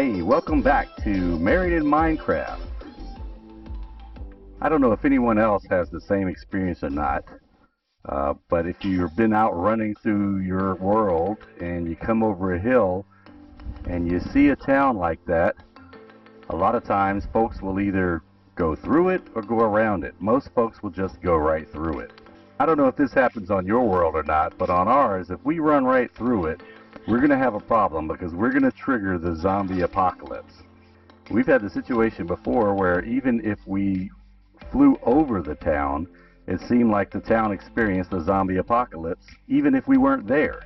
Hey, welcome back to Married in Minecraft. I don't know if anyone else has the same experience or not, but if you've been out running through your world and you come over a hill and you see a town like that, a lot of times folks will either go through it or go around it. Most folks will just go right through it. I don't know if this happens on your world or not, but on ours, if we run right through it, we're going to have a problem because we're going to trigger the zombie apocalypse. We've had the situation before where even if we flew over the town, it seemed like the town experienced a zombie apocalypse, even if we weren't there.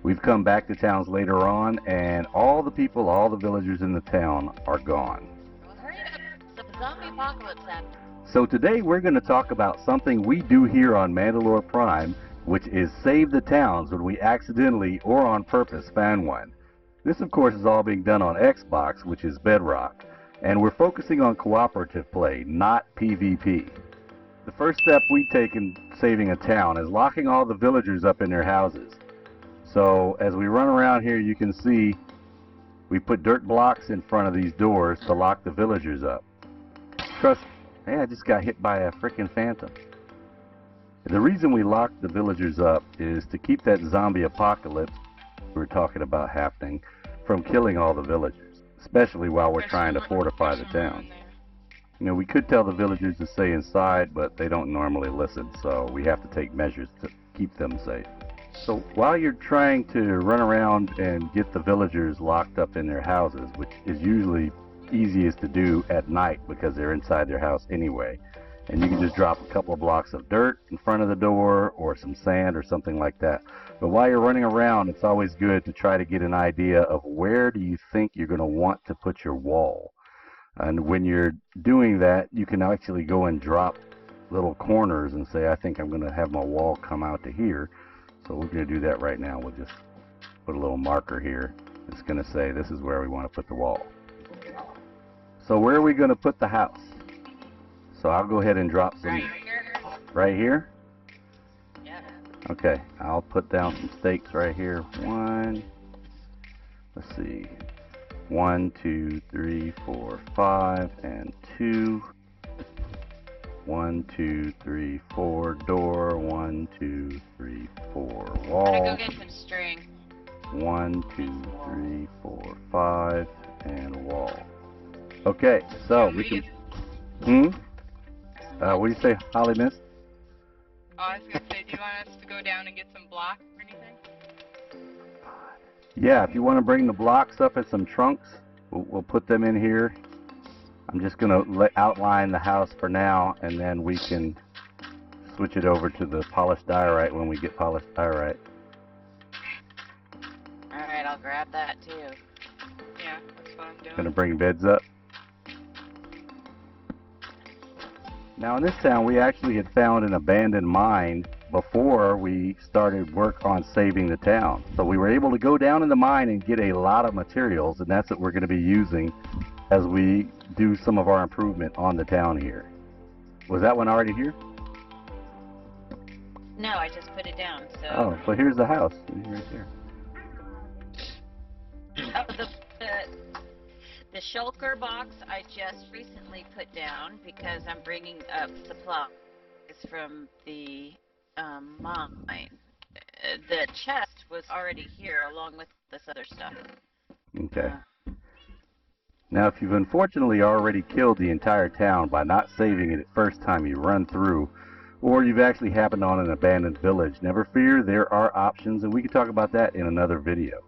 We've come back to towns later on, and all the people, all the villagers in the town are gone. Well, hurry up. The zombie apocalypse happened. So today we're going to talk about something we do here on Mandalore Prime, which is save the towns when we accidentally or on purpose find one. This of course is all being done on Xbox, which is Bedrock, and we're focusing on cooperative play, not PvP. The first step we take in saving a town is locking all the villagers up in their houses. So as we run around here, you can see we put dirt blocks in front of these doors to lock the villagers up. Trust me. Hey, I just got hit by a frickin' phantom. The reason we locked the villagers up is to keep that zombie apocalypse we were talking about happening from killing all the villagers, especially while we're trying to fortify the town. You know, we could tell the villagers to stay inside, but they don't normally listen, so we have to take measures to keep them safe. So while you're trying to run around and get the villagers locked up in their houses, which is usually easiest to do at night because they're inside their house anyway, and you can just drop a couple of blocks of dirt in front of the door or some sand or something like that. But while you're running around, it's always good to try to get an idea of where do you think you're going to want to put your wall. And when you're doing that, you can actually go and drop little corners and say, I think I'm going to have my wall come out to here. So we're going to do that right now. We'll just put a little marker here. It's going to say this is where we want to put the wall. So where are we going to put the house? So I'll go ahead and drop some. Right here? Yeah. Okay, I'll put down some stakes right here. Let's see. 1, 2, 3, 4, 5, and 2. 1, 2, 3, 4 door. 1, 2, 3, 4 wall. I'm gonna go get some string. 1, 2, 3, 4, 5, and wall. Okay, so we can. What do you say, Holly Miss? Oh, I was going to say, do you want us to go down and get some blocks or anything? Yeah, if you want to bring the blocks up in some trunks, we'll put them in here. I'm just going to outline the house for now, and then we can switch it over to the polished diorite when we get polished diorite. Alright, I'll grab that too. Yeah, that's what I'm doing. Going to bring beds up. Now in this town, we actually had found an abandoned mine before we started work on saving the town. So we were able to go down in the mine and get a lot of materials, and that's what we're going to be using as we do some of our improvement on the town here. Was that one already here? No, I just put it down, so... Oh, so here's the house. Right there. Oh, the shulker box I just recently put down because I'm bringing up supplies from the mine. The chest was already here along with this other stuff. Okay. Now, if you've unfortunately already killed the entire town by not saving it at first time you run through, or you've actually happened on an abandoned village, never fear, there are options, and we can talk about that in another video.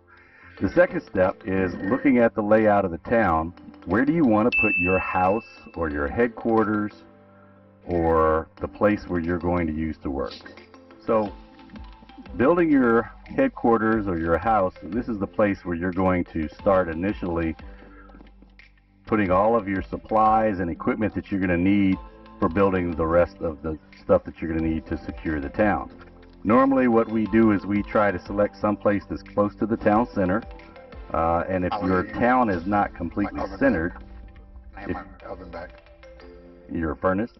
The second step is looking at the layout of the town. Where do you want to put your house or your headquarters or the place where you're going to use to work? So building your headquarters or your house, this is the place where you're going to start initially putting all of your supplies and equipment that you're going to need for building the rest of the stuff that you're going to need to secure the town. Normally what we do is we try to select some place that's close to the town center, and if your town is not completely centered, I have my oven back. Your furnace?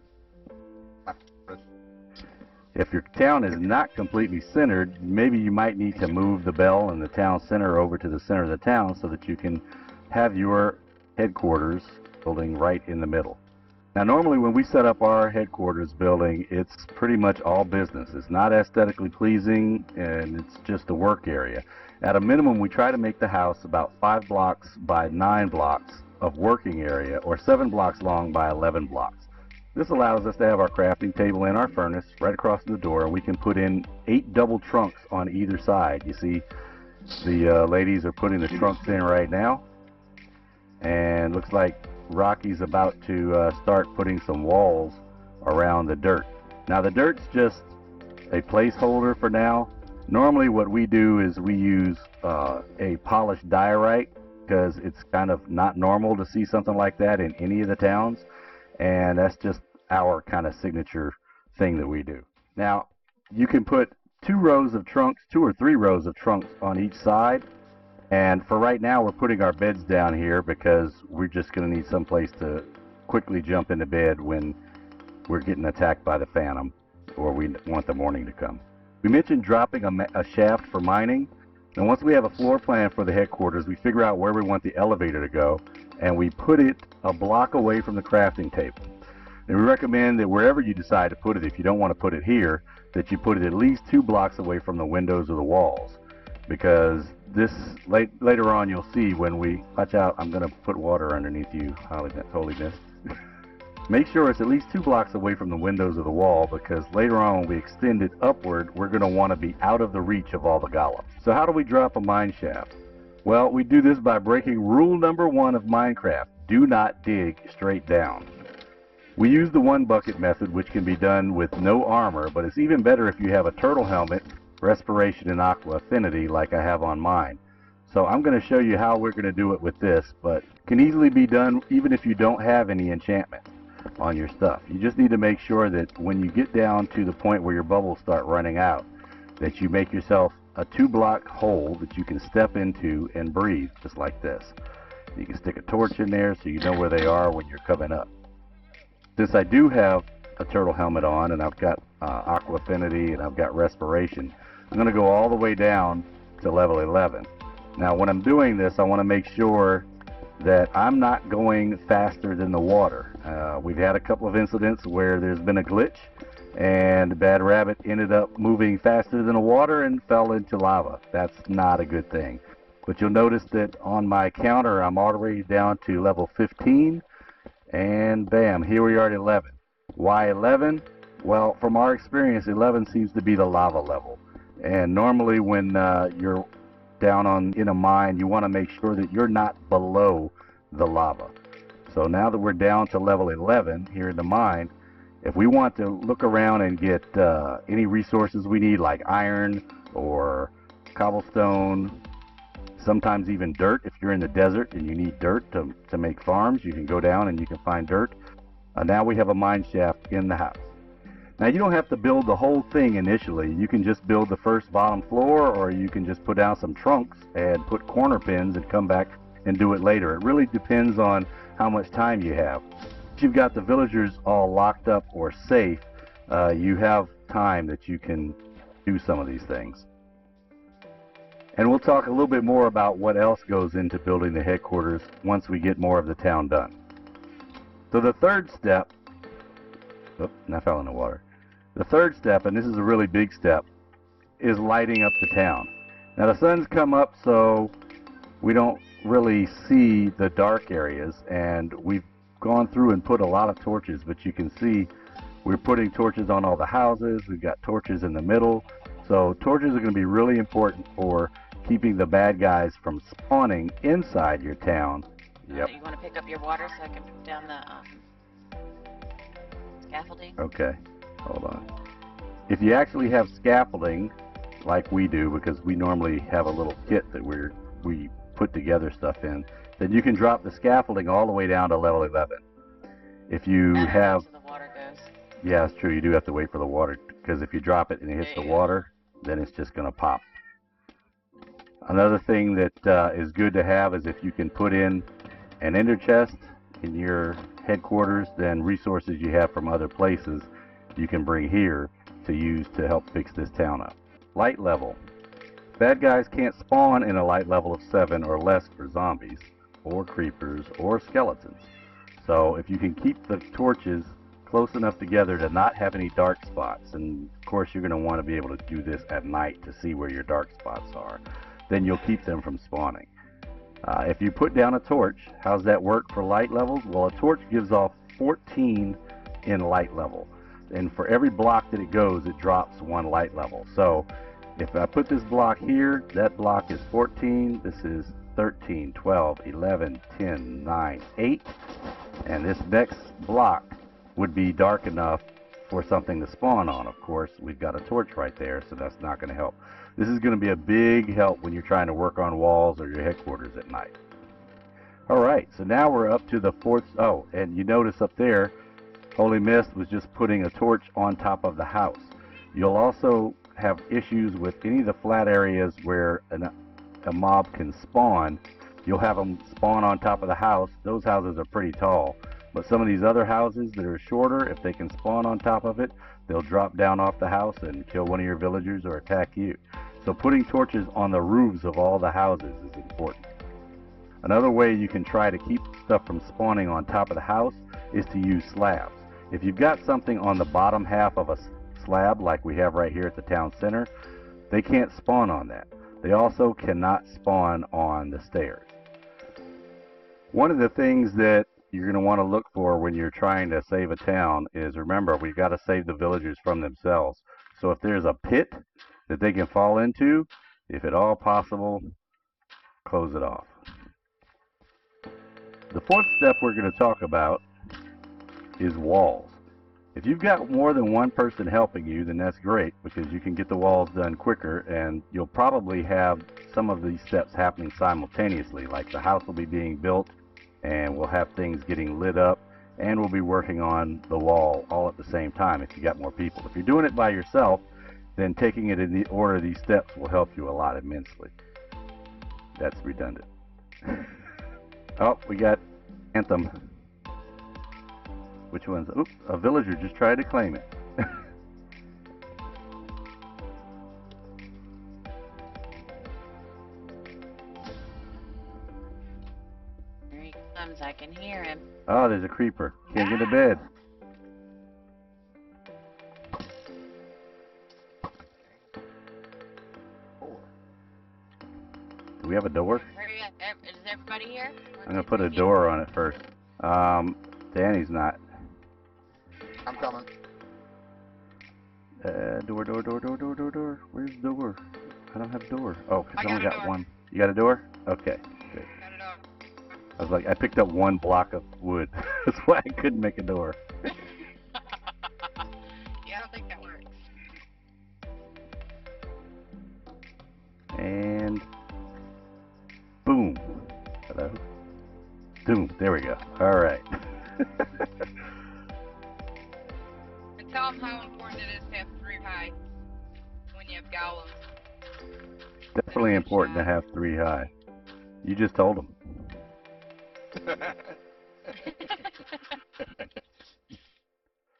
If your town is not completely centered, maybe you might need to move the bell in the town center over to the center of the town so that you can have your headquarters building right in the middle. Now normally when we set up our headquarters building, it's pretty much all business. It's not aesthetically pleasing and it's just a work area. At a minimum, we try to make the house about 5 blocks by 9 blocks of working area, or 7 blocks long by 11 blocks. This allows us to have our crafting table and our furnace right across the door, and we can put in 8 double trunks on either side. You see the ladies are putting the trunks in right now, and looks like Rocky's about to start putting some walls around the dirt. Now the dirt's just a placeholder for now. Normally what we do is we use a polished diorite, because it's kind of not normal to see something like that in any of the towns, and that's just our kind of signature thing that we do. Now you can put 2 rows of trunks, 2 or 3 rows of trunks on each side, and for right now we're putting our beds down here because we're just going to need some place to quickly jump into bed when we're getting attacked by the Phantom or we want the morning to come. We mentioned dropping a shaft for mining, and once we have a floor plan for the headquarters, we figure out where we want the elevator to go, and we put it a block away from the crafting table. And we recommend that wherever you decide to put it, if you don't want to put it here, that you put it at least 2 blocks away from the windows or the walls, because this later on you'll see when we watch out. I'm going to put water underneath you, holiness. Make sure it's at least 2 blocks away from the windows of the wall, because later on when we extend it upward, we're going to want to be out of the reach of all the golems. So how do we drop a mine shaft? Well, we do this by breaking rule number 1 of Minecraft: do not dig straight down. We use the 1 bucket method, which can be done with no armor, but it's even better if you have a turtle helmet, respiration, and aqua affinity like I have on mine. So I'm going to show you how we're going to do it with this, but can easily be done even if you don't have any enchantment on your stuff. You just need to make sure that when you get down to the point where your bubbles start running out, that you make yourself a 2-block hole that you can step into and breathe, just like this. You can stick a torch in there so you know where they are when you're coming up. Since I do have a turtle helmet on, and I've got aqua affinity, and I've got respiration, I'm going to go all the way down to level 11. Now when I'm doing this, I want to make sure that I'm not going faster than the water. We've had a couple of incidents where there's been a glitch and Bad Rabbit ended up moving faster than the water and fell into lava. That's not a good thing. But you'll notice that on my counter I'm already down to level 15, and bam, here we are at 11. Why 11? Well, from our experience, 11 seems to be the lava level. And normally when you're down in a mine, you want to make sure that you're not below the lava. So now that we're down to level 11 here in the mine, if we want to look around and get any resources we need, like iron or cobblestone, sometimes even dirt. If you're in the desert and you need dirt to make farms, you can go down and you can find dirt. Now we have a mine shaft in the house. Now you don't have to build the whole thing initially. You can just build the first bottom floor, or you can just put down some trunks and put corner pins and come back and do it later. It really depends on how much time you have. If you've got the villagers all locked up or safe, you have time that you can do some of these things. And we'll talk a little bit more about what else goes into building the headquarters once we get more of the town done. So the third step, I fell in the water. The third step, and this is a really big step, is lighting up the town. Now the sun's come up, so we don't really see the dark areas, and we've gone through and put a lot of torches, but you can see we're putting torches on all the houses. We've got torches in the middle. So torches are going to be really important for keeping the bad guys from spawning inside your town. Yep. You want to pick up your water so I can put down the scaffolding? Okay, hold on. If you actually have scaffolding, like we do, because we normally have a little kit that we put together stuff in, then you can drop the scaffolding all the way down to level 11. If you have... The water goes. Yeah, it's true. You do have to wait for the water, because if you drop it and it hits the water, then it's just going to pop. Another thing that is good to have is if you can put in an ender chest in your headquarters, then resources you have from other places you can bring here to use to help fix this town up. Light level. Bad guys can't spawn in a light level of 7 or less for zombies. or creepers or skeletons. So if you can keep the torches close enough together to not have any dark spots, and of course you're going to want to be able to do this at night to see where your dark spots are, then you'll keep them from spawning. If you put down a torch, how's that work for light levels? Well, a torch gives off 14 in light level, and for every block that it goes, it drops one light level. So if I put this block here, that block is 14, this is 13, 12, 11, 10, 9, 8, and this next block would be dark enough for something to spawn on. Of course, we've got a torch right there, so that's not going to help. This is going to be a big help when you're trying to work on walls or your headquarters at night. Alright, so now we're up to the fourth. Oh, and you notice up there, Holy Mist was just putting a torch on top of the house. You'll also have issues with any of the flat areas where a mob can spawn. You'll have them spawn on top of the house. Those houses are pretty tall. But some of these other houses that are shorter, if they can spawn on top of it, they'll drop down off the house and kill one of your villagers or attack you. So putting torches on the roofs of all the houses is important. Another way you can try to keep stuff from spawning on top of the house is to use slabs. If you've got something on the bottom half of a slab like we have right here at the town center, they can't spawn on that. They also cannot spawn on the stairs. One of the things that you're going to want to look for when you're trying to save a town is, remember, we've got to save the villagers from themselves. So if there's a pit that they can fall into, if at all possible, close it off. The fourth step we're going to talk about is walls. If you've got more than one person helping you, then that's great, because you can get the walls done quicker, and you'll probably have some of these steps happening simultaneously, like the house will be being built, and we'll have things getting lit up, and we'll be working on the wall all at the same time if you got more people. If you're doing it by yourself, then taking it in the order of these steps will help you a lot immensely. That's redundant. Oh, we got Anthem. Which one's? Oops, a villager just tried to claim it. Here he comes. I can hear him. Oh, there's a creeper. Can't get to bed. Do we have a door? Is everybody here? I'm going to put a door on it first. Danny's not. I'm coming. Door. Where's the door? I don't have a door. Oh, I I only got a got door. one. You got a door? Okay, good. Got it all. I was like, I picked up one block of wood. That's why I couldn't make a door. Yeah, I don't think that works. And boom. Hello? Boom. There we go. All right. And tell them how important it is to have 3 high when you have golems. Definitely important to have 3 high. You just told them.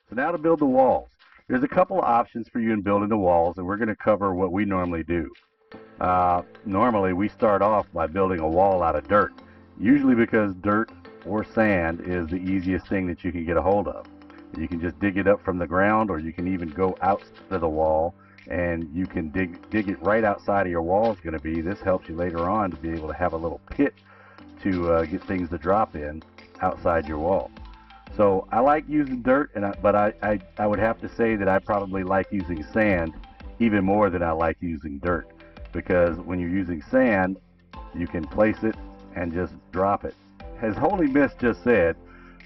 So now to build the walls. There's a couple of options for you in building the walls, and we're going to cover what we normally do. Normally we start off by building a wall out of dirt, usually because dirt or sand is the easiest thing that you can get a hold of. You can just dig it up from the ground, or you can even go outside of the wall and you can dig it right outside of your wall is going to be. This helps you later on to be able to have a little pit to get things to drop in outside your wall. So I like using dirt, but I would have to say that I probably like using sand even more than I like using dirt, because when you're using sand, you can place it and just drop it. As Holy Mist just said,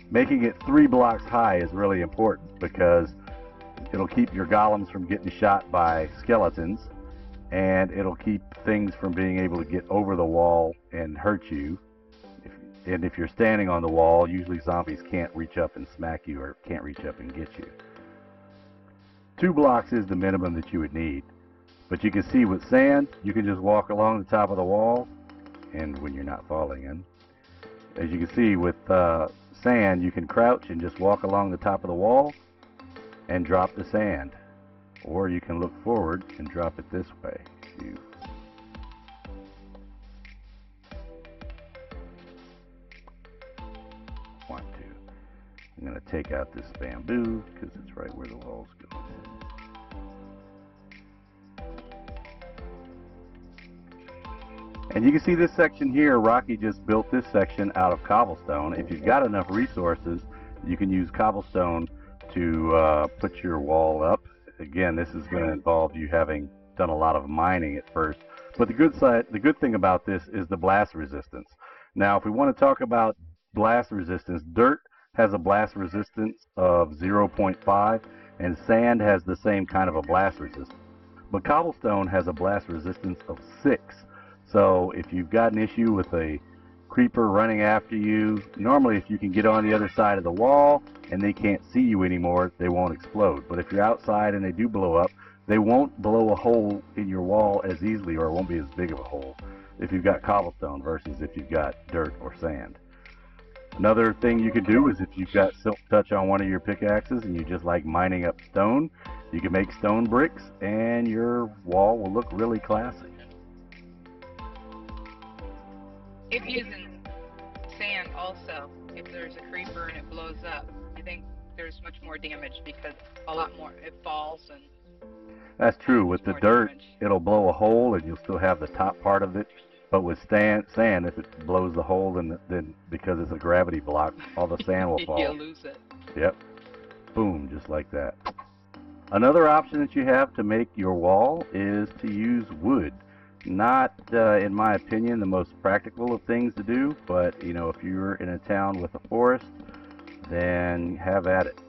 making it 3 blocks high is really important, because it'll keep your golems from getting shot by skeletons, and it'll keep things from being able to get over the wall and hurt you. And if you're standing on the wall, usually zombies can't reach up and smack you, or can't reach up and get you. 2 blocks is the minimum that you would need. But you can see with sand, you can just walk along the top of the wall, and when you're not falling in. As you can see with sand, you can crouch and just walk along the top of the wall and drop the sand. Or you can look forward and drop it this way. I'm going to take out this bamboo because it's right where the walls go. And you can see this section here, Rocky just built this section out of cobblestone. If you've got enough resources, you can use cobblestone to put your wall up. Again, this is going to involve you having done a lot of mining at first. But the good thing about this is the blast resistance. Now, if we want to talk about blast resistance, dirt has a blast resistance of 0.5, and sand has the same kind of a blast resistance. But cobblestone has a blast resistance of 6. So if you've got an issue with a creeper running after you, normally if you can get on the other side of the wall and they can't see you anymore, they won't explode. But if you're outside and they do blow up, they won't blow a hole in your wall as easily, or it won't be as big of a hole if you've got cobblestone versus if you've got dirt or sand. Another thing you could do is if you've got silk touch on one of your pickaxes and you just like mining up stone, you can make stone bricks and your wall will look really classy. If using sand also, if there's a creeper and it blows up, I think there's much more damage because a lot more, it falls and... That's true. With the dirt, it'll blow a hole and you'll still have the top part of it. But with sand, if it blows the hole, then because it's a gravity block, all the sand will fall. You'll lose it. Yep. Boom, just like that. Another option that you have to make your wall is to use wood. Not, in my opinion, the most practical of things to do, but, you know, if you're in a town with a forest, then have at it.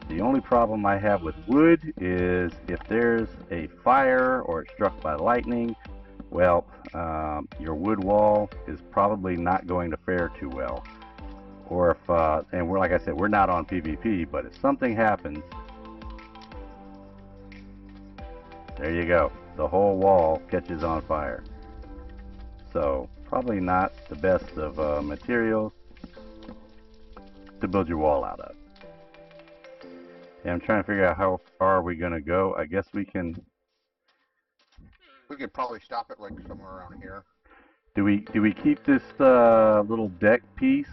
The only problem I have with wood is if there's a fire or it's struck by lightning, well, your wood wall is probably not going to fare too well. Or if, and we're, like I said, we're not on PvP, but if something happens, there you go. The whole wall catches on fire. So probably not the best of materials to build your wall out of. Yeah, I'm trying to figure out how far we're going to go. I guess we can... We could probably stop it like somewhere around here. Do we keep this little deck piece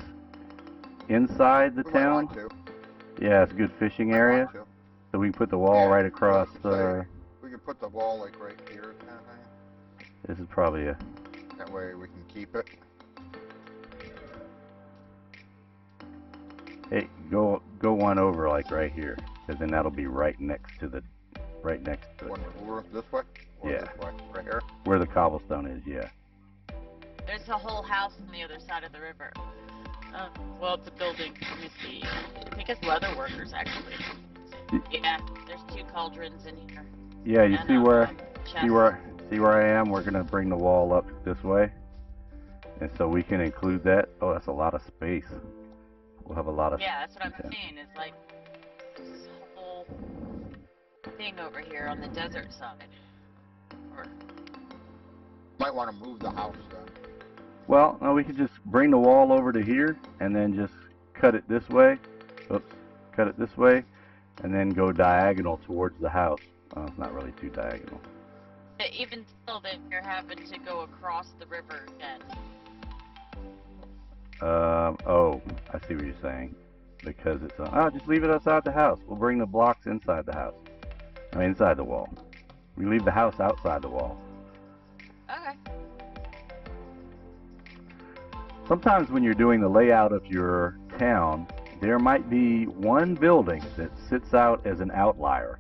inside the We might town? want to. Yeah, it's a good fishing Might area. want to. So we can put the wall right across. We could put the wall like right here, kind of thing. This is probably a... That way we can keep it. Hey, go one over like right here, because then that'll be right next to the... Right next to it. One over this way? Or Yeah. This way? Right here? Where the cobblestone is, yeah. There's a whole house on the other side of the river. Well, it's a building. Let me see. I think it's leather workers, actually. Yeah, there's 2 cauldrons in here. Yeah, you And, see where... chest. See where I am? We're going to bring the wall up this way. And so we can include that. Oh, that's a lot of space. We'll have a lot of... Yeah, that's what I'm content. saying. It's like this whole thing over here on the desert side. Or, Might want to move the house then. Well, no, we could just bring the wall over to here and then just cut it this way. Oops. Cut it this way. And then go diagonal towards the house. It's not really too diagonal. even still, that you're having to go across the river again. Oh, I see what you're saying. Because it's, just leave it outside the house. We'll bring the blocks inside the house. I mean, inside the wall. We leave the house outside the wall. Okay. Sometimes when you're doing the layout of your town, there might be one building that sits out as an outlier.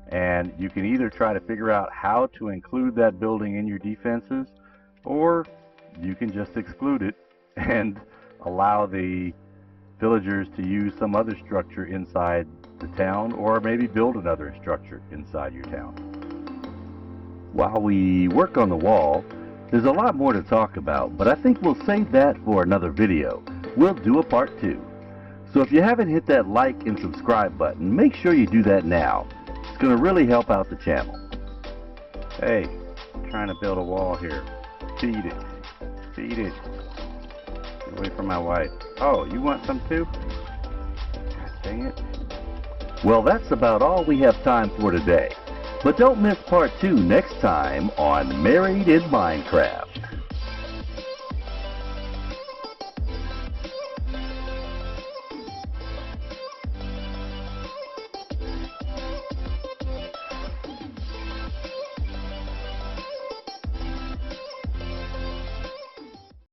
And you can either try to figure out how to include that building in your defenses, or you can just exclude it and allow the villagers to use some other structure inside the town, or maybe build another structure inside your town. While we work on the wall, there's a lot more to talk about, but I think we'll save that for another video. We'll do a part 2. So if you haven't hit that like and subscribe button, make sure you do that now. It's going to really help out the channel. Hey, I'm trying to build a wall here. Feed it. Feed it. Get away from my wife. Oh, you want some too? God dang it. Well, that's about all we have time for today. But don't miss part 2 next time on Married in Minecraft.